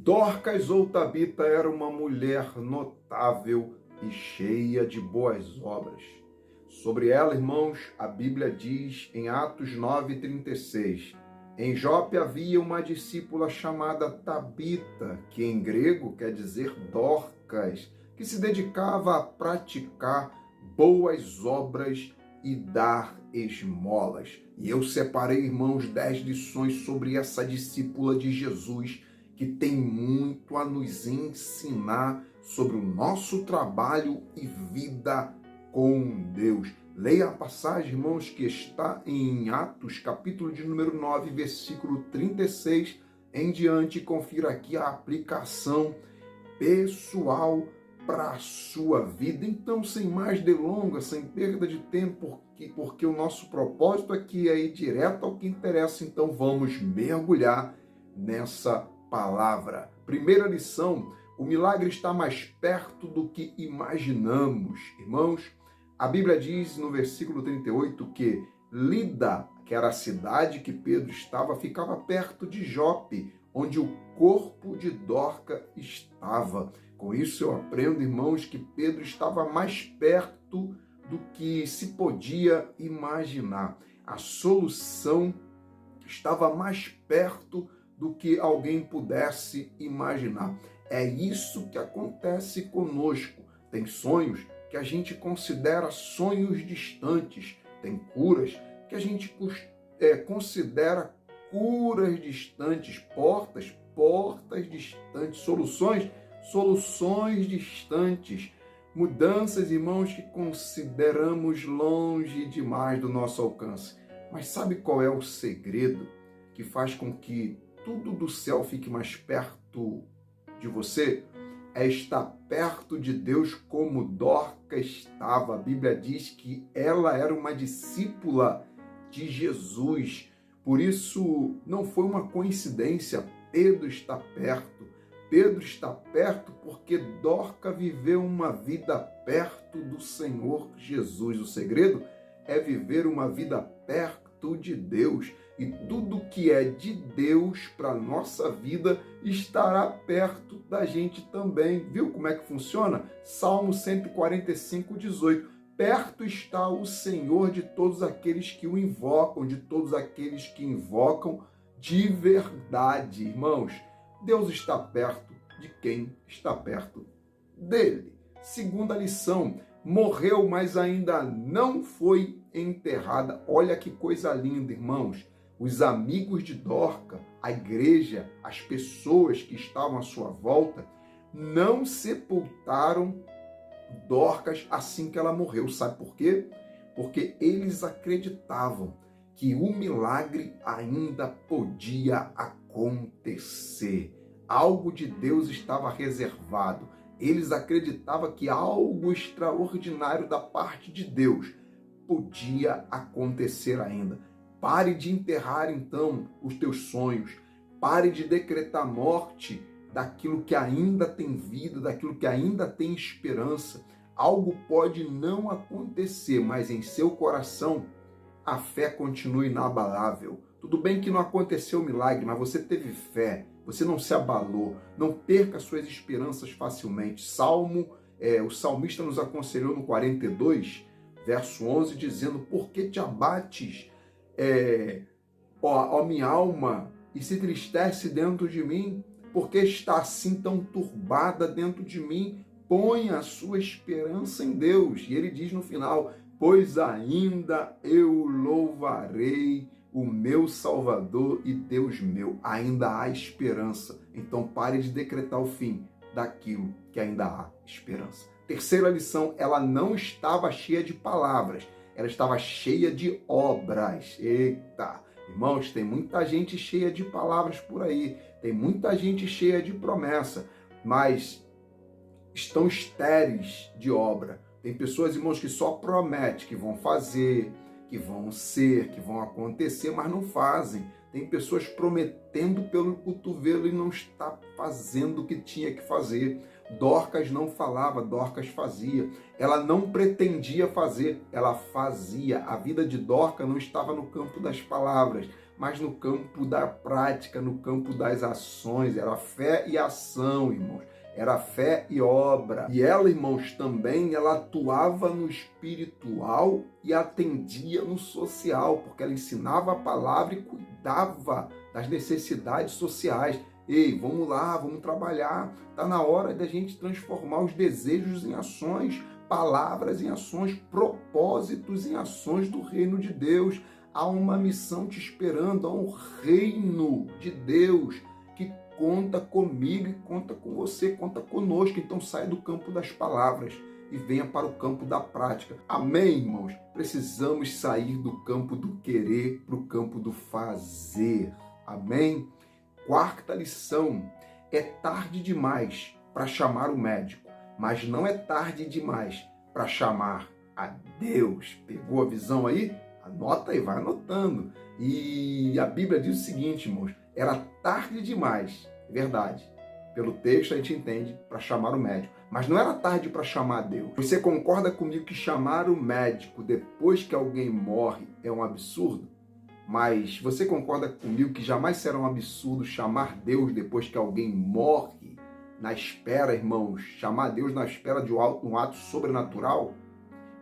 Dorcas ou Tabita era uma mulher notável e cheia de boas obras. Sobre ela, irmãos, a Bíblia diz em Atos 9:36, em Jope havia uma discípula chamada Tabita, que em grego quer dizer Dorcas, que se dedicava a praticar boas obras e dar esmolas. E eu separei, irmãos, 10 lições sobre essa discípula de Jesus, que tem muito a nos ensinar sobre o nosso trabalho e vida com Deus. Leia a passagem, irmãos, que está em Atos, capítulo de número 9, versículo 36 em diante. Confira aqui a aplicação pessoal para a sua vida. Então, sem mais delongas, sem perda de tempo, porque o nosso propósito aqui é ir direto ao que interessa. Então, vamos mergulhar nessa palavra. Primeira lição: o milagre está mais perto do que imaginamos. Irmãos, a Bíblia diz no versículo 38 que Lida, que era a cidade que Pedro estava, ficava perto de Jope, onde o corpo de Dorca estava. Com isso eu aprendo, irmãos, que Pedro estava mais perto do que se podia imaginar. A solução estava mais perto do que alguém pudesse imaginar. É isso que acontece conosco. Tem sonhos que a gente considera sonhos distantes. Tem curas que a gente considera curas distantes. Portas distantes. Soluções distantes. Mudanças, irmãos, que consideramos longe demais do nosso alcance. Mas sabe qual é o segredo que faz com que tudo do céu fique mais perto de você? É estar perto de Deus como Dorca estava. A Bíblia diz que ela era uma discípula de Jesus. Por isso, não foi uma coincidência. Pedro está perto. Pedro está perto porque Dorca viveu uma vida perto do Senhor Jesus. O segredo é viver uma vida perto de Deus. E tudo que é de Deus para a nossa vida estará perto da gente também. Viu como é que funciona? Salmo 145:18. Perto está o Senhor de todos aqueles que o invocam, de todos aqueles que invocam de verdade. Irmãos, Deus está perto de quem está perto dele. Segunda lição: morreu, mas ainda não foi enterrada. Olha que coisa linda, irmãos. Os amigos de Dorca, a igreja, as pessoas que estavam à sua volta, não sepultaram Dorcas assim que ela morreu. Sabe por quê? Porque eles acreditavam que o milagre ainda podia acontecer. Algo de Deus estava reservado. Eles acreditavam que algo extraordinário da parte de Deus podia acontecer ainda. Pare de enterrar, então, os teus sonhos. Pare de decretar morte daquilo que ainda tem vida, daquilo que ainda tem esperança. Algo pode não acontecer, mas em seu coração a fé continua inabalável. Tudo bem que não aconteceu o milagre, mas você teve fé, você não se abalou. Não perca suas esperanças facilmente. O salmista nos aconselhou no 42, verso 11, dizendo: por que te abates, ó minha alma, e se tristece dentro de mim? Porque está assim tão turbada dentro de mim? Ponha a sua esperança em Deus. E ele diz no final: pois ainda eu louvarei o meu Salvador e Deus meu. Ainda há esperança. Então pare de decretar o fim daquilo que ainda há esperança. Terceira lição: ela não estava cheia de palavras, ela estava cheia de obras. Eita! Irmãos, tem muita gente cheia de palavras por aí, tem muita gente cheia de promessa, mas estão estéreis de obra. Tem pessoas, irmãos, que só prometem que vão fazer, que vão ser, que vão acontecer, mas não fazem. Tem pessoas prometendo pelo cotovelo e não está fazendo o que tinha que fazer. Dorcas não falava, Dorcas fazia. Ela não pretendia fazer, ela fazia. A vida de Dorcas não estava no campo das palavras, mas no campo da prática, no campo das ações. Era fé e ação, irmãos. Era fé e obra. E ela, irmãos, também ela atuava no espiritual e atendia no social, porque ela ensinava a palavra e cuidava das necessidades sociais. Ei, vamos lá, vamos trabalhar. Está na hora da gente transformar os desejos em ações, palavras em ações, propósitos em ações do reino de Deus. Há uma missão te esperando, há um reino de Deus que conta comigo e conta com você, conta conosco. Então saia do campo das palavras e venha para o campo da prática. Amém, irmãos? Precisamos sair do campo do querer para o campo do fazer. Amém? Quarta lição: é tarde demais para chamar o médico, mas não é tarde demais para chamar a Deus. Pegou a visão aí? Anota aí, vai anotando. E a Bíblia diz o seguinte, irmãos: era tarde demais, é verdade. Pelo texto a gente entende, para chamar o médico. Mas não era tarde para chamar a Deus. Você concorda comigo que chamar o médico depois que alguém morre é um absurdo? Mas você concorda comigo que jamais será um absurdo chamar Deus depois que alguém morre? Na espera, irmãos, chamar Deus na espera de um ato sobrenatural?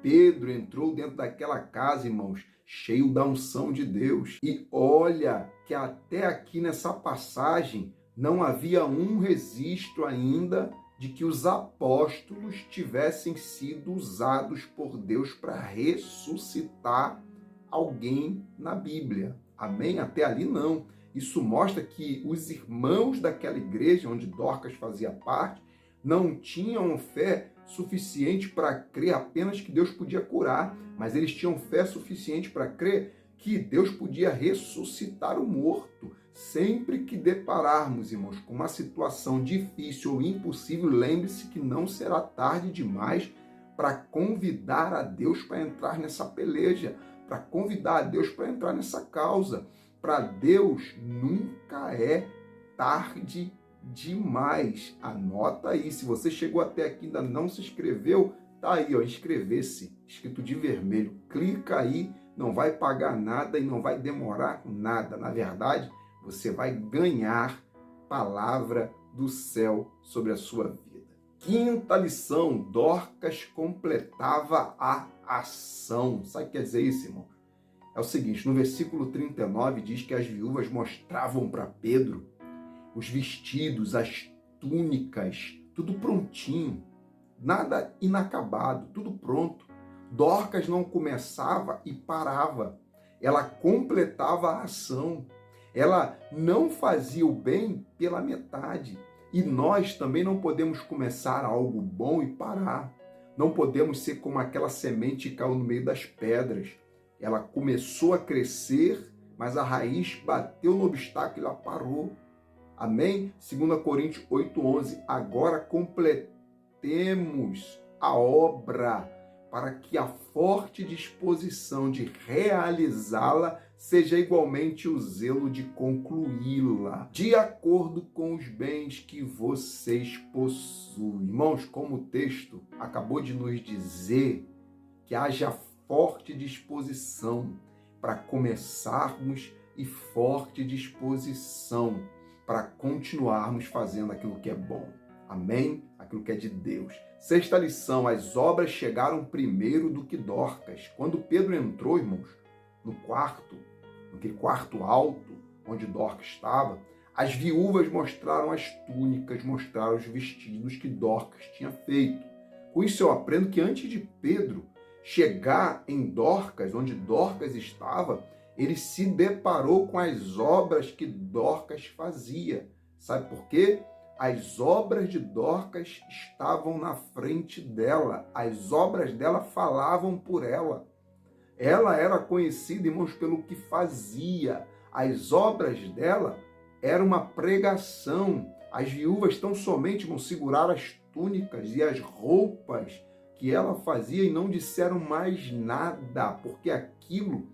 Pedro entrou dentro daquela casa, irmãos, cheio da unção de Deus. E olha que até aqui nessa passagem não havia um registro ainda de que os apóstolos tivessem sido usados por Deus para ressuscitar alguém na Bíblia. Amém? Até ali não. Isso mostra que os irmãos daquela igreja, onde Dorcas fazia parte, não tinham fé suficiente para crer apenas que Deus podia curar, mas eles tinham fé suficiente para crer que Deus podia ressuscitar o morto. Sempre que depararmos, irmãos, com uma situação difícil ou impossível, lembre-se que não será tarde demais para convidar a Deus para entrar nessa peleja, para convidar a Deus para entrar nessa causa. Para Deus nunca é tarde demais. Anota aí, se você chegou até aqui e ainda não se inscreveu, tá aí, ó, inscrever-se, escrito de vermelho. Clica aí, não vai pagar nada e não vai demorar nada. Na verdade, você vai ganhar palavra do céu sobre a sua vida. Quinta lição: Dorcas completava a ação. Sabe o que quer dizer isso, irmão? É o seguinte, no versículo 39 diz que as viúvas mostravam para Pedro os vestidos, as túnicas, tudo prontinho, nada inacabado, tudo pronto. Dorcas não começava e parava, ela completava a ação, ela não fazia o bem pela metade. E nós também não podemos começar algo bom e parar. Não podemos ser como aquela semente que caiu no meio das pedras. Ela começou a crescer, mas a raiz bateu no obstáculo e ela parou. Amém? 2 Coríntios 8:11. Agora completemos a obra para que a forte disposição de realizá-la seja igualmente o zelo de concluí-la, de acordo com os bens que vocês possuem. Irmãos, como o texto acabou de nos dizer, que haja forte disposição para começarmos e forte disposição para continuarmos fazendo aquilo que é bom. Amém? Aquilo que é de Deus. Sexta lição: as obras chegaram primeiro do que Dorcas. Quando Pedro entrou, irmãos, naquele quarto alto onde Dorcas estava, as viúvas mostraram as túnicas, mostraram os vestidos que Dorcas tinha feito. Com isso eu aprendo que antes de Pedro chegar em Dorcas, onde Dorcas estava, ele se deparou com as obras que Dorcas fazia. Sabe por quê? As obras de Dorcas estavam na frente dela. As obras dela falavam por ela. Ela era conhecida, irmãos, pelo que fazia. As obras dela eram uma pregação. As viúvas tão somente vão segurar as túnicas e as roupas que ela fazia e não disseram mais nada, porque aquilo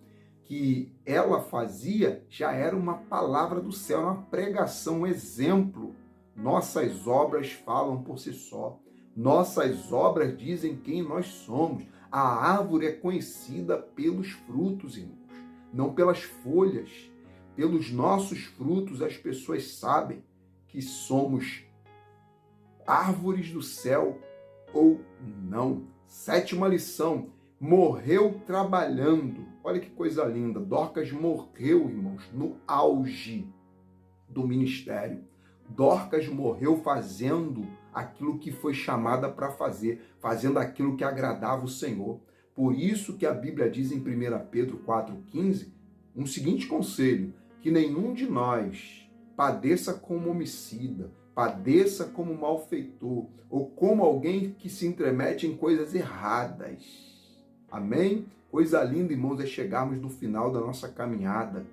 que ela fazia já era uma palavra do céu, uma pregação, um exemplo. Nossas obras falam por si só. Nossas obras dizem quem nós somos. A árvore é conhecida pelos frutos, irmãos, não pelas folhas. Pelos nossos frutos as pessoas sabem que somos árvores do céu ou não. 7ª lição, morreu trabalhando. Olha que coisa linda, Dorcas morreu, irmãos, no auge do ministério. Dorcas morreu fazendo aquilo que foi chamada para fazer, fazendo aquilo que agradava o Senhor. Por isso que a Bíblia diz em 1 Pedro 4,15, um seguinte conselho, que nenhum de nós padeça como homicida, padeça como malfeitor, ou como alguém que se intromete em coisas erradas. Amém? Coisa linda, irmãos, é chegarmos no final da nossa caminhada,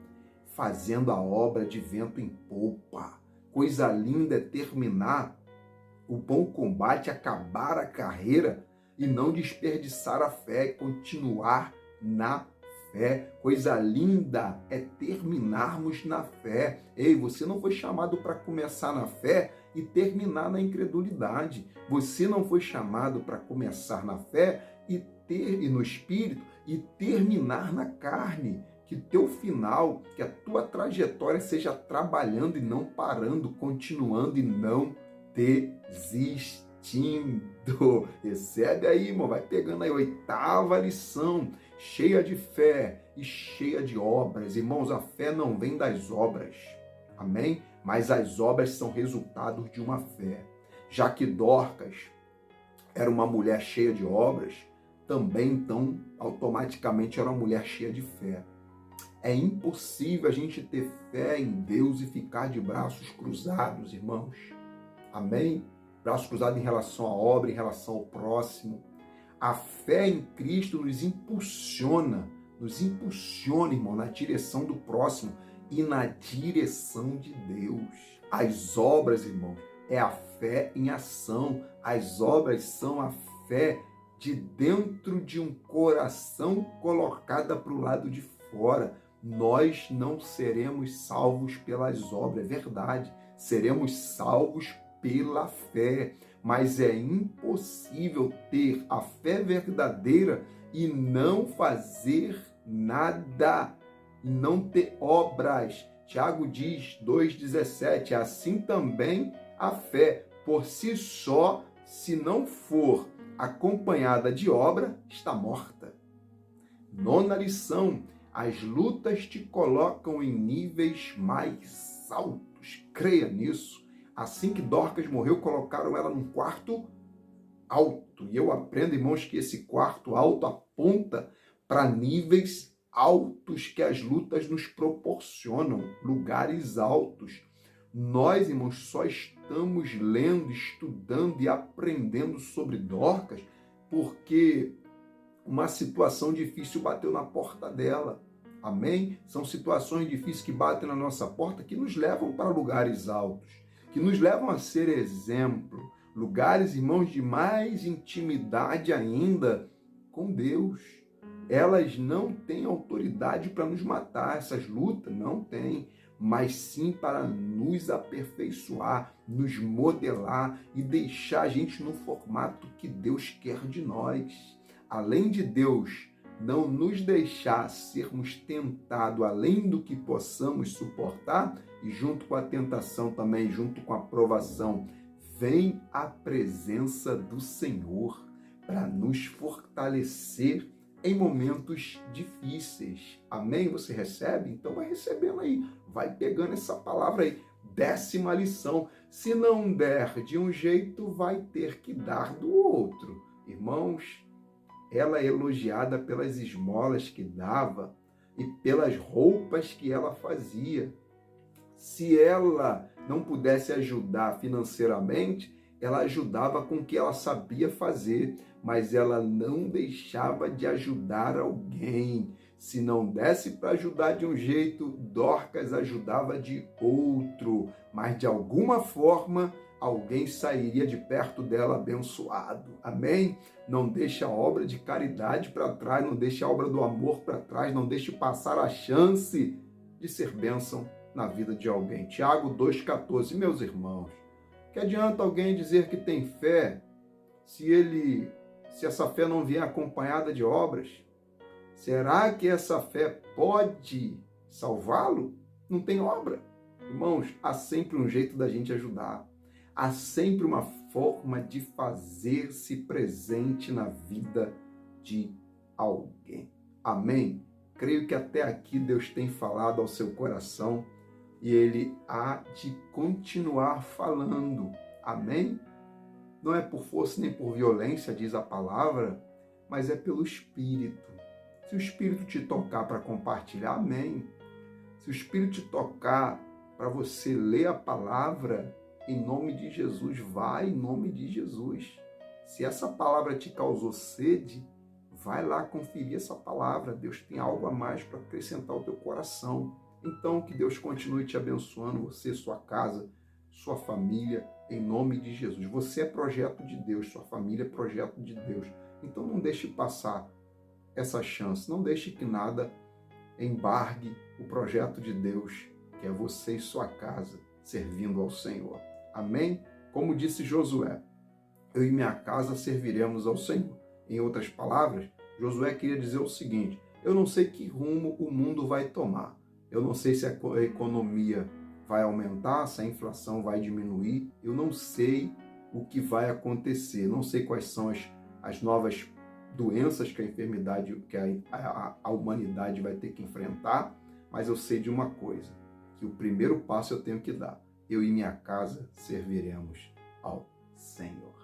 fazendo a obra de vento em popa. Coisa linda é terminar o bom combate, acabar a carreira e não desperdiçar a fé, continuar na fé. Coisa linda é terminarmos na fé. Ei, você não foi chamado para começar na fé e terminar na incredulidade. Você não foi chamado para começar na fé e no espírito e terminar na carne. Que teu final, que a tua trajetória seja trabalhando e não parando, continuando e não desistindo. Recebe aí, irmão, vai pegando aí a 8ª lição, cheia de fé e cheia de obras. Irmãos, a fé não vem das obras, amém? Mas as obras são resultados de uma fé. Já que Dorcas era uma mulher cheia de obras, também, então, automaticamente era uma mulher cheia de fé. É impossível a gente ter fé em Deus e ficar de braços cruzados, irmãos. Amém? Braços cruzados em relação à obra, em relação ao próximo. A fé em Cristo nos impulsiona, irmão, na direção do próximo e na direção de Deus. As obras, irmão, é a fé em ação. As obras são a fé de dentro de um coração colocada para o lado de fora. Nós não seremos salvos pelas obras, é verdade. Seremos salvos pela fé. Mas é impossível ter a fé verdadeira e não fazer nada, e não ter obras. Tiago diz, 2,17, assim também a fé, por si só, se não for acompanhada de obra, está morta. 9ª lição, as lutas te colocam em níveis mais altos. Creia nisso. Assim que Dorcas morreu, colocaram ela num quarto alto. E eu aprendo, irmãos, que esse quarto alto aponta para níveis altos que as lutas nos proporcionam, lugares altos. Nós, irmãos, só estamos lendo, estudando e aprendendo sobre Dorcas porque uma situação difícil bateu na porta dela. Amém? São situações difíceis que batem na nossa porta que nos levam para lugares altos, que nos levam a ser exemplo. Lugares, irmãos, de mais intimidade ainda com Deus. Elas não têm autoridade para nos matar, essas lutas não têm, mas sim para nos aperfeiçoar, nos modelar e deixar a gente no formato que Deus quer de nós. Além de Deus não nos deixar sermos tentados além do que possamos suportar, e junto com a tentação também, junto com a provação, vem a presença do Senhor para nos fortalecer em momentos difíceis. Amém? Você recebe? Então vai recebendo aí, vai pegando essa palavra aí. 10ª lição, se não der de um jeito, vai ter que dar do outro. Irmãos, ela é elogiada pelas esmolas que dava e pelas roupas que ela fazia. Se ela não pudesse ajudar financeiramente, ela ajudava com o que ela sabia fazer, mas ela não deixava de ajudar alguém. Se não desse para ajudar de um jeito, Dorcas ajudava de outro, mas de alguma forma alguém sairia de perto dela abençoado. Amém? Não deixe a obra de caridade para trás, não deixe a obra do amor para trás, não deixe passar a chance de ser bênção na vida de alguém. Tiago 2,14. Meus irmãos, que adianta alguém dizer que tem fé se essa fé não vier acompanhada de obras? Será que essa fé pode salvá-lo? não tem obra. Irmãos, há sempre um jeito da gente ajudar. Há sempre uma forma de fazer-se presente na vida de alguém. Amém? Creio que até aqui Deus tem falado ao seu coração e Ele há de continuar falando. Amém? Não é por força nem por violência, diz a palavra, mas é pelo Espírito. Se o Espírito te tocar para compartilhar, amém. Se o Espírito te tocar para você ler a palavra, em nome de Jesus, vai em nome de Jesus. Se essa palavra te causou sede, vai lá conferir essa palavra. Deus tem algo a mais para acrescentar ao teu coração. Então, que Deus continue te abençoando, você, sua casa, sua família, em nome de Jesus. Você é projeto de Deus, sua família é projeto de Deus. Então, não deixe passar essa chance, não deixe que nada embargue o projeto de Deus, que é você e sua casa servindo ao Senhor. Amém? Como disse Josué, eu e minha casa serviremos ao Senhor. Em outras palavras, Josué queria dizer o seguinte: eu não sei que rumo o mundo vai tomar. Eu não sei se a economia vai aumentar, se a inflação vai diminuir. Eu não sei o que vai acontecer. Não sei quais são as novas doenças que a enfermidade, que a humanidade vai ter que enfrentar. Mas eu sei de uma coisa, que o primeiro passo eu tenho que dar. Eu e minha casa serviremos ao Senhor.